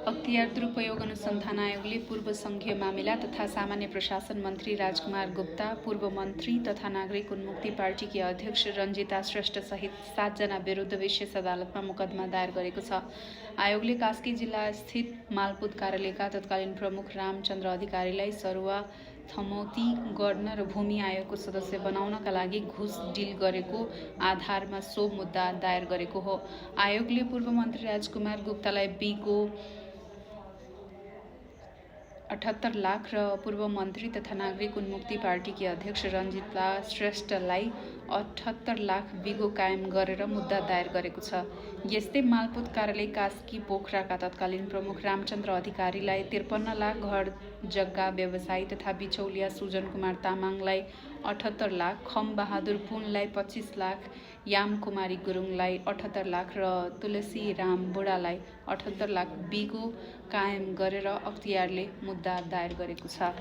अख्तियार दुरुपयोग अनुसन्धान आयोगले पूर्व सङ्घीय मामिला तथा सामान्य प्रशासन मन्त्री राजकुमार गुप्ता, पूर्व मन्त्री तथा नागरिक उन्मुक्ति पार्टीकी अध्यक्ष रञ्जिता श्रेष्ठसहित 7 जना विरुद्ध विशेष अदालतमा मुकदमा दायर गरेको छ। आयोगले कास्की जिल्ला स्थित मालपुत कार्यालयका तत्कालीन प्रमुख रामचन्द्र अधिकारीलाई सरुवा थमौती गर्न र भूमि आयोगको सदस्य बनाउनका लागि घुस डिल गरेको आधारमा सो मुद्दा दायर गरेको हो। आयोगले पूर्व मन्त्री राजकुमार गुप्तालाई बिगो 78 लाख र पूर्व मन्त्री तथा नागरिक उन्मुक्ति पार्टीकी अध्यक्ष रञ्जिता श्रेष्ठलाई 78 लाख बिगो कायम गरेर मुद्दा दायर गरेको छ। यस्तै मालपुत कार्यालय कास्की पोखराका तत्कालीन प्रमुख रामचन्द्र अधिकारीलाई 53 लाख, घर जग्गा व्यवसायी तथा बिचौलिया सुजन कुमार तामाङलाई 78 लाख, खम बहादुर पुनलाई 25 लाख, याम कुमारी गुरुङलाई 78 लाख र तुलसी राम बुढालाई 78 लाख बिगो कायम गरेर अख्तियारले मुद्दा दायर गरेको छ।